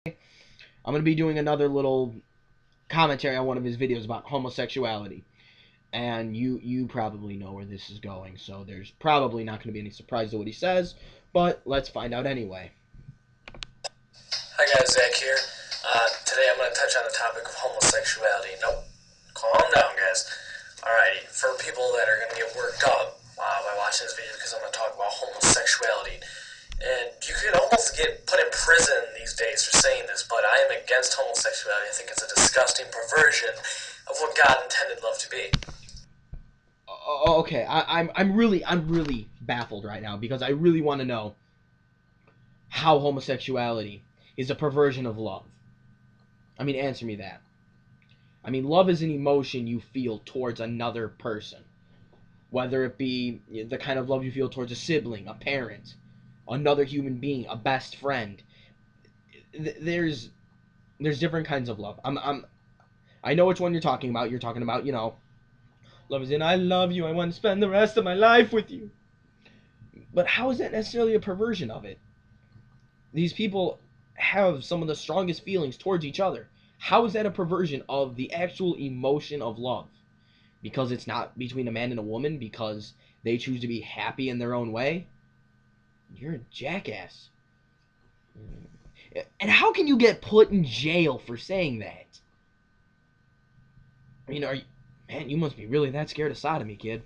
I'm going to be doing another little commentary on one of his videos about homosexuality. And you probably know where this is going, so there's probably not going to be any surprise to what he says, but let's find out anyway. Hi guys, Zach here. Today I'm going to touch on the topic of homosexuality. Nope, calm down guys. Alrighty, for people that are going to get worked up by watching this video because I'm going to talk about homosexuality. And you could almost get put in prison these days for saying this, but I am against homosexuality. I think it's a disgusting perversion of what God intended love to be. Okay, I'm really baffled right now because I really want to know how homosexuality is a perversion of love. I mean, answer me that. I mean, love is an emotion you feel towards another person, whether it be the kind of love you feel towards a sibling, a parent, another human being, a best friend. There's different kinds of love. I know which one you're talking about. You're talking about, love is in I love you, I want to spend the rest of my life with you. But how is that necessarily a perversion of it? These people have some of the strongest feelings towards each other. How is that a perversion of the actual emotion of love? Because it's not between a man and a woman, because they choose to be happy in their own way? You're a jackass. And how can you get put in jail for saying that? I mean, man, you must be really that scared of sodomy, kid.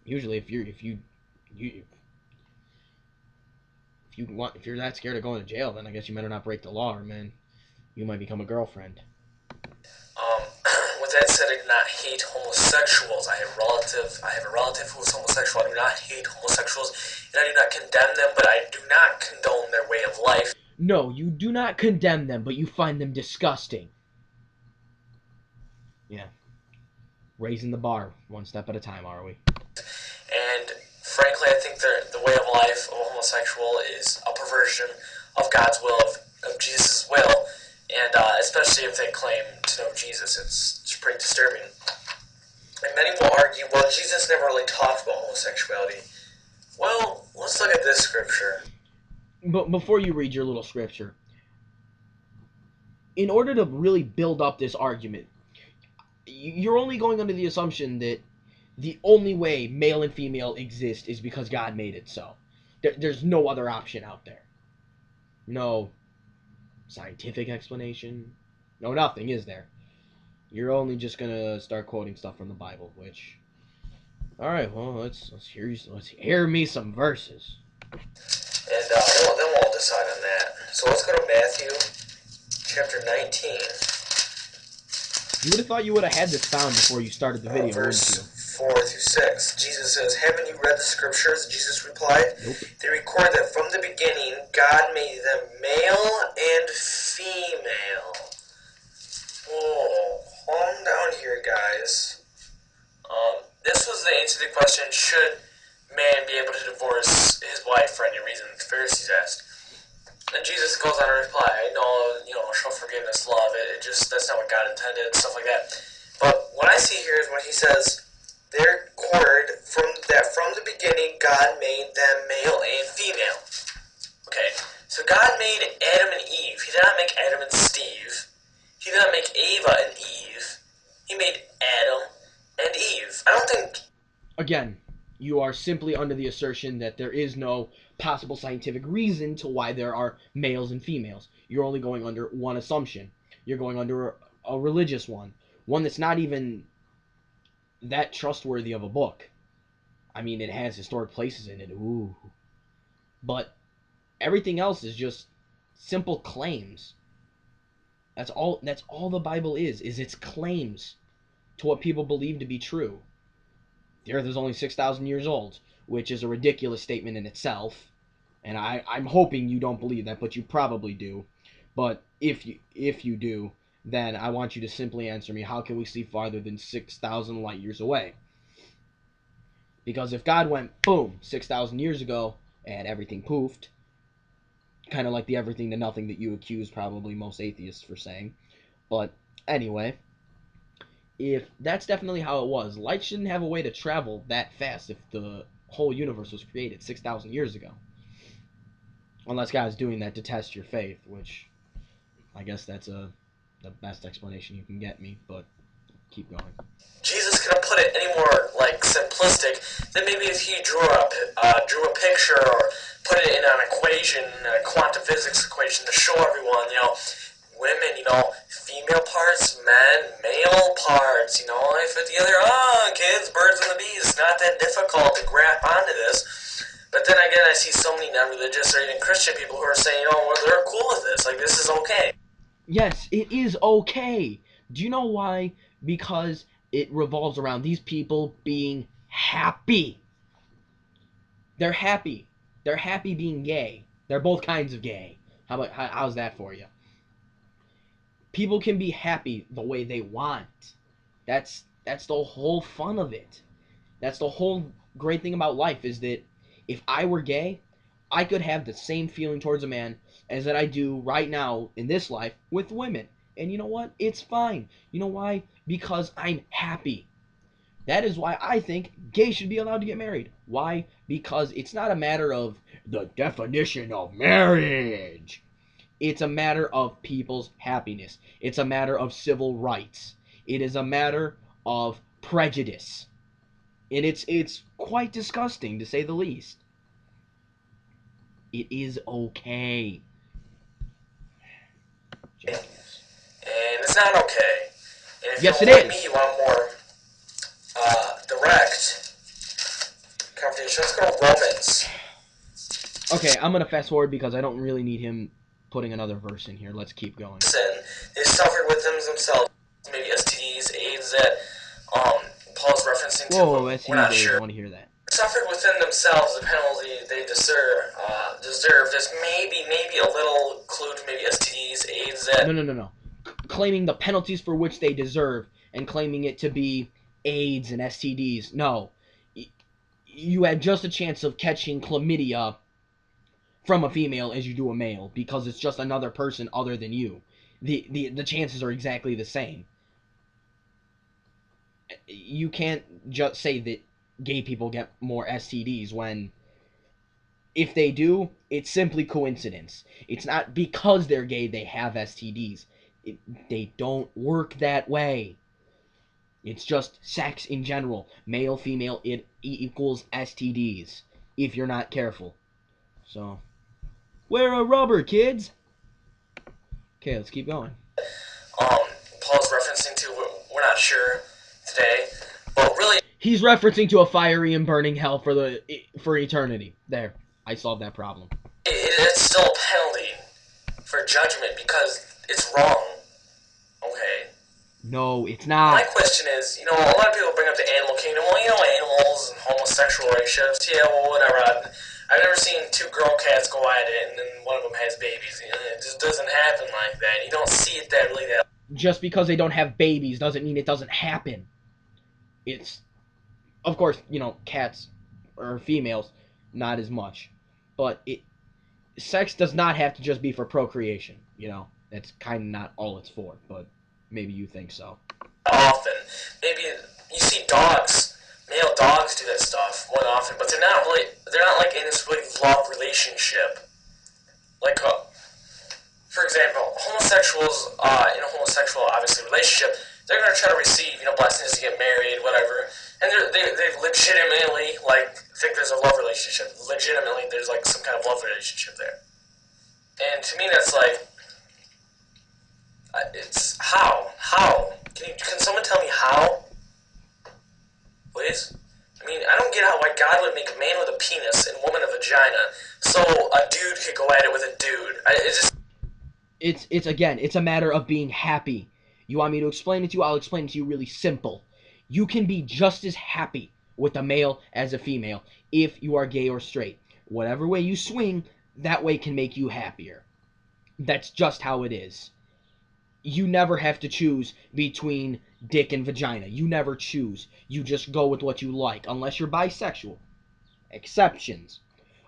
Usually, if you're that scared of going to jail, then I guess you better not break the law, or man, you might become a girlfriend. With that said, I do not hate homosexuals. I have a relative who is homosexual. I do not hate homosexuals, and I do not condemn them, but I do not condone their way of life. No, you do not condemn them, but you find them disgusting. Yeah. Raising the bar one step at a time, are we? And frankly, I think the way of life of a homosexual is a perversion of God's will, of Jesus' will, and especially if they claim to know Jesus, it's pretty disturbing. And many will argue, well, Jesus never really talked about homosexuality. Well, let's look at this scripture. But before you read your little scripture, in order to really build up this argument, you're only going under the assumption that the only way male and female exist is because God made it so. There's no other option out there. No scientific explanation. No nothing, is there? You're only just gonna start quoting stuff from the Bible, which... Alright, well, let's hear me some verses. And then we'll decide on that. So let's go to Matthew chapter 19. You would have thought you would have had this found before you started the video, verse wouldn't you? 4 through 6. Jesus says, haven't you read the scriptures? Jesus replied, Nope. They record that from the beginning God made them male and female. Whoa, calm down here, guys. This was the answer to the question, should man be able to divorce his wife for any reason? The Pharisees asked. And Jesus goes on to reply, I know, show forgiveness, love, that's not what God intended, stuff like that. But what I see here is when he says, they record from the beginning God made them male and female. Okay, so God made Adam and Eve. He did not make Adam and Steve. He did not make Ava and Eve. He made Adam and Eve. I don't think... Again, you are simply under the assertion that there is no possible scientific reason to why there are males and females. You're only going under one assumption. You're going under a religious one that's not even that trustworthy of a book. I mean, it has historic places in it, ooh. But everything else is just simple claims. That's all the Bible is its claims to what people believe to be true. The earth is only 6,000 years old, which is a ridiculous statement in itself. And I'm hoping you don't believe that, but you probably do. But if you do, then I want you to simply answer me, how can we see farther than 6,000 light years away? Because if God went, boom, 6,000 years ago, and everything poofed, kind of like the everything to nothing that you accuse probably most atheists for saying. But anyway, if that's definitely how it was, light shouldn't have a way to travel that fast if the whole universe was created 6,000 years ago. Unless God's doing that to test your faith, which I guess that's the best explanation you can get me, but keep going. Jesus couldn't put it any more like simplistic than maybe if he drew a picture or put it in an equation, a quantum physics equation to show everyone, women, female parts, men, male parts, I put together, kids, birds and the bees. It's not that difficult to grasp onto this. But then again, I see so many non-religious or even Christian people who are saying, well, they're cool with this. Like, this is okay. Yes, it is okay. Do you know why? Because it revolves around these people being happy. They're happy. They're happy being gay. They're both kinds of gay. How's that for you? People can be happy the way they want. That's the whole fun of it. That's the whole great thing about life, is that if I were gay, I could have the same feeling towards a man as that I do right now in this life with women. And you know what? It's fine. You know why? Because I'm happy. That is why I think gays should be allowed to get married. Why? Because it's not a matter of the definition of marriage. It's a matter of people's happiness. It's a matter of civil rights. It is a matter of prejudice. And it's quite disgusting, to say the least. It is okay. And it's not okay. And if yes, you it don't is. like me, you want more direct conversation. Let's go to Romans. Okay, I'm going to fast forward because I don't really need him putting another verse in here. Let's keep going. Sin. They suffered with them themselves, maybe STDs, AIDS that Paul's referencing to. Whoa, STDs, we're not AIDS, sure. I want to hear that. Suffered within themselves the penalty they deserve. There's maybe a little clue to maybe STDs, AIDS that... No. Claiming the penalties for which they deserve and claiming it to be AIDS and STDs. No. You had just a chance of catching chlamydia from a female as you do a male, because it's just another person other than you. The chances are exactly the same. You can't just say that gay people get more STDs when, if they do, it's simply coincidence. It's not because they're gay they have STDs. They don't work that way. It's just sex in general. Male, female, it equals STDs, if you're not careful. So, wear a rubber, kids! Okay, let's keep going. Paul's referencing to, we're not sure today, but really... He's referencing to a fiery and burning hell for eternity. There, I solved that problem. It's still a penalty for judgment because it's wrong. Okay? No, it's not. My question is, a lot of people bring up the animal kingdom. Well, animals and homosexual relationships. Yeah, well, whatever. I've never seen two girl cats go at it and then one of them has babies. It just doesn't happen like that. You don't see it that. Just because they don't have babies doesn't mean it doesn't happen. It's, of course, cats or females, not as much. But sex does not have to just be for procreation. That's kind of not all it's for. But maybe you think so. Often. Maybe you see dogs, male dogs do that stuff more often, but they're not like in this really love relationship. Like, for example, homosexuals in a homosexual, obviously, relationship, they're going to try to receive, blessings to get married, whatever, and they legitimately, think there's a love relationship. Legitimately, there's, some kind of love relationship there. And to me, that's, it's how? How? Can someone tell me how? Please? I don't get why God would make a man with a penis and a woman a vagina, so a dude could go at it with a dude. It's a matter of being happy. You want me to explain it to you? I'll explain it to you really simple. You can be just as happy with a male as a female if you are gay or straight. Whatever way you swing, that way can make you happier. That's just how it is. You never have to choose between dick and vagina. You never choose. You just go with what you like, unless you're bisexual. Exceptions.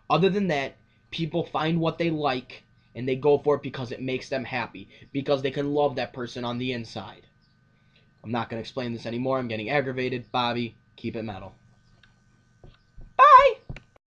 Other than that, people find what they like, and they go for it because it makes them happy, because they can love that person on the inside. I'm not going to explain this anymore. I'm getting aggravated. Bobby, keep it metal.